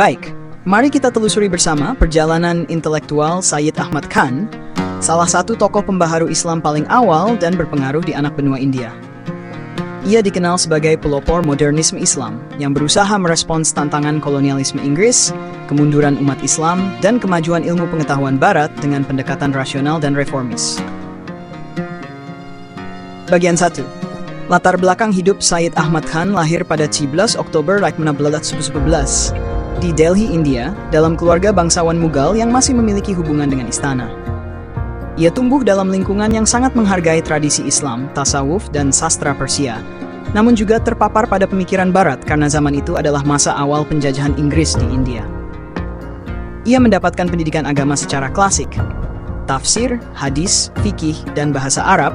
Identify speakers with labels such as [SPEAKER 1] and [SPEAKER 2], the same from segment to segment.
[SPEAKER 1] Baik, mari kita telusuri bersama perjalanan intelektual Sayyid Ahmad Khan, salah satu tokoh pembaharu Islam paling awal dan berpengaruh di anak benua India. Ia dikenal sebagai pelopor modernisme Islam yang berusaha merespons tantangan kolonialisme Inggris, kemunduran umat Islam, dan kemajuan ilmu pengetahuan Barat dengan pendekatan rasional dan reformis. Bagian 1. Latar belakang hidup Sayyid Ahmad Khan lahir pada 11 Oktober 1911 di Delhi, India, dalam keluarga bangsawan Mughal yang masih memiliki hubungan dengan istana. Ia tumbuh dalam lingkungan yang sangat menghargai tradisi Islam, tasawuf, dan sastra Persia, namun juga terpapar pada pemikiran Barat karena zaman itu adalah masa awal penjajahan Inggris di India. Ia mendapatkan pendidikan agama secara klasik, tafsir, hadis, fikih, dan bahasa Arab,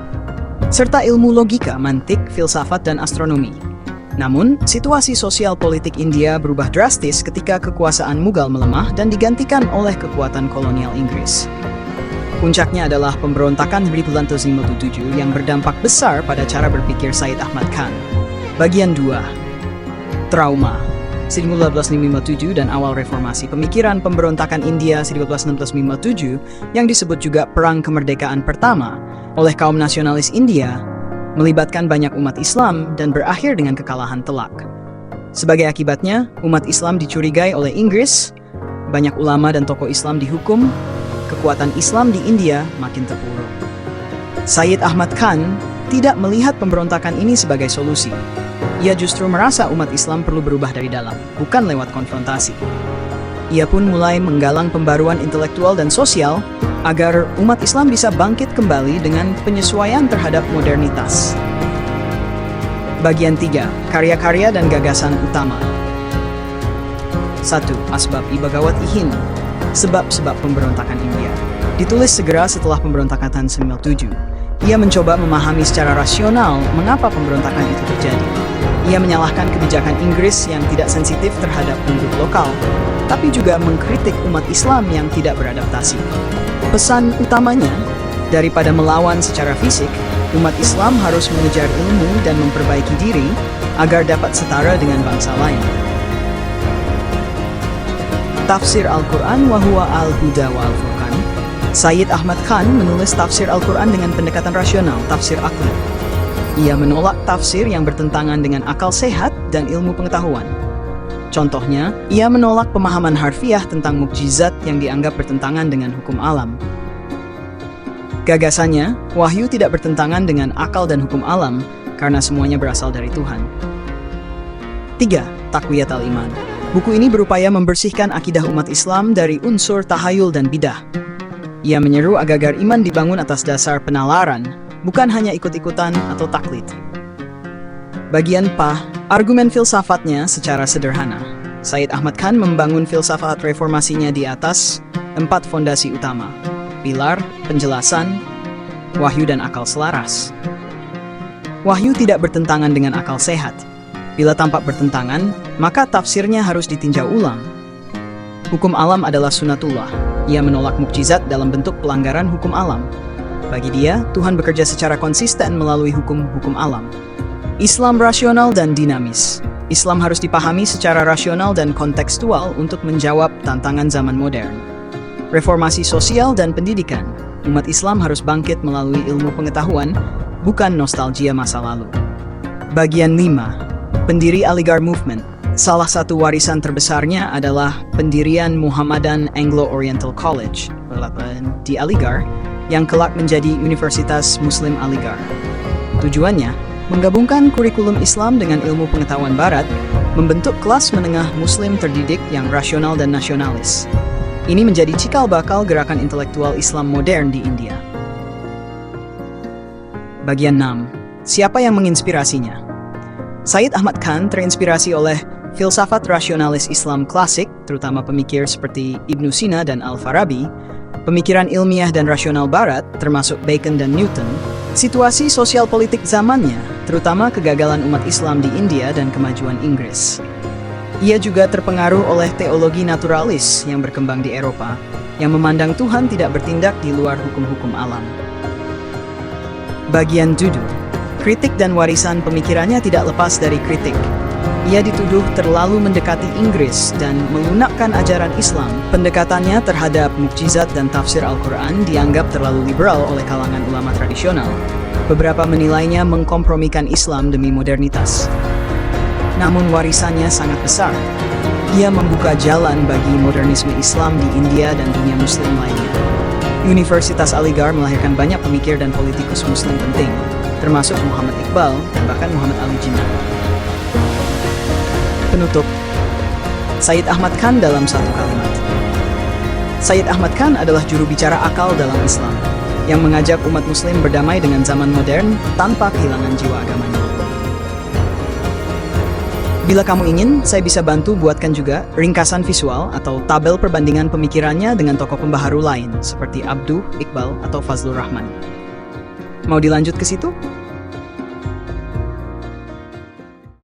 [SPEAKER 1] serta ilmu logika, mantik, filsafat, dan astronomi. Namun, situasi sosial politik India berubah drastis ketika kekuasaan Mughal melemah dan digantikan oleh kekuatan kolonial Inggris. Puncaknya adalah pemberontakan 1957 yang berdampak besar pada cara berpikir Sayyid Ahmad Khan. Bagian 2. Trauma 1957 dan awal reformasi. Pemikiran pemberontakan India 1957 yang disebut juga Perang Kemerdekaan Pertama oleh kaum nasionalis India melibatkan banyak umat Islam dan berakhir dengan kekalahan telak. Sebagai akibatnya, umat Islam dicurigai oleh Inggris, banyak ulama dan tokoh Islam dihukum, kekuatan Islam di India makin terpuruk. Sayyid Ahmad Khan tidak melihat pemberontakan ini sebagai solusi. Ia justru merasa umat Islam perlu berubah dari dalam, bukan lewat konfrontasi. Ia pun mulai menggalang pembaruan intelektual dan sosial agar umat Islam bisa bangkit kembali dengan penyesuaian terhadap modernitas. Bagian 3. Karya-karya dan gagasan utama. 1. Asbab Ibagawat-i Hind. Sebab-sebab pemberontakan India. Ditulis segera setelah pemberontakan tahun 1997. Ia mencoba memahami secara rasional mengapa pemberontakan itu terjadi. Ia menyalahkan kebijakan Inggris yang tidak sensitif terhadap penduduk lokal, tapi juga mengkritik umat Islam yang tidak beradaptasi. Pesan utamanya, daripada melawan secara fisik, umat Islam harus mengejar ilmu dan memperbaiki diri agar dapat setara dengan bangsa lain. Tafsir Al-Quran wa huwa al-Huda wa al-Furqan. Sayyid Ahmad Khan menulis tafsir Al-Quran dengan pendekatan rasional, tafsir akli. Ia menolak tafsir yang bertentangan dengan akal sehat dan ilmu pengetahuan. Contohnya, ia menolak pemahaman harfiah tentang mukjizat yang dianggap bertentangan dengan hukum alam. Gagasannya, wahyu tidak bertentangan dengan akal dan hukum alam karena semuanya berasal dari Tuhan. 3. Taqwiyat al-Iman. Buku ini berupaya membersihkan akidah umat Islam dari unsur tahayul dan bidah. Ia menyeru agar iman dibangun atas dasar penalaran, bukan hanya ikut-ikutan atau taklid. Bagian PA, argumen filsafatnya secara sederhana. Sayyid Ahmad Khan membangun filsafat reformasinya di atas 4 fondasi utama: pilar, penjelasan, wahyu, dan akal selaras. Wahyu tidak bertentangan dengan akal sehat. Bila tampak bertentangan, maka tafsirnya harus ditinjau ulang. Hukum alam adalah sunatullah. Ia menolak mukjizat dalam bentuk pelanggaran hukum alam. Bagi dia, Tuhan bekerja secara konsisten melalui hukum-hukum alam. Islam rasional dan dinamis. Islam harus dipahami secara rasional dan kontekstual untuk menjawab tantangan zaman modern. Reformasi sosial dan pendidikan. Umat Islam harus bangkit melalui ilmu pengetahuan, bukan nostalgia masa lalu. Bagian 5. Pendiri Aligarh Movement. Salah satu warisan terbesarnya adalah pendirian Muhammadan Anglo-Oriental College di Aligarh yang kelak menjadi Universitas Muslim Aligarh. Tujuannya, menggabungkan kurikulum Islam dengan ilmu pengetahuan Barat, membentuk kelas menengah Muslim terdidik yang rasional dan nasionalis. Ini menjadi cikal bakal gerakan intelektual Islam modern di India. Bagian 6. Siapa yang menginspirasinya? Sayyid Ahmad Khan terinspirasi oleh filsafat rasionalis Islam klasik, terutama pemikir seperti Ibnu Sina dan Al-Farabi, pemikiran ilmiah dan rasional Barat, termasuk Bacon dan Newton, situasi sosial politik zamannya, terutama kegagalan umat Islam di India dan kemajuan Inggris. Ia juga terpengaruh oleh teologi naturalis yang berkembang di Eropa, yang memandang Tuhan tidak bertindak di luar hukum-hukum alam. Bagian 7. Kritik dan warisan pemikirannya tidak lepas dari kritik. Ia dituduh terlalu mendekati Inggris dan melunakkan ajaran Islam. Pendekatannya terhadap mukjizat dan tafsir Al-Quran dianggap terlalu liberal oleh kalangan ulama tradisional. Beberapa menilainya mengkompromikan Islam demi modernitas. Namun warisannya sangat besar. Ia membuka jalan bagi modernisme Islam di India dan dunia Muslim lainnya. Universitas Aligarh melahirkan banyak pemikir dan politikus Muslim penting, termasuk Muhammad Iqbal dan bahkan Muhammad Ali Jinnah. Penutup, Sayyid Ahmad Khan dalam satu kalimat. Sayyid Ahmad Khan adalah juru bicara akal dalam Islam, yang mengajak umat Muslim berdamai dengan zaman modern tanpa kehilangan jiwa agamanya. Bila kamu ingin, saya bisa bantu buatkan juga ringkasan visual atau tabel perbandingan pemikirannya dengan tokoh pembaharu lain seperti Abduh, Iqbal, atau Fazlur Rahman. Mau dilanjut ke situ?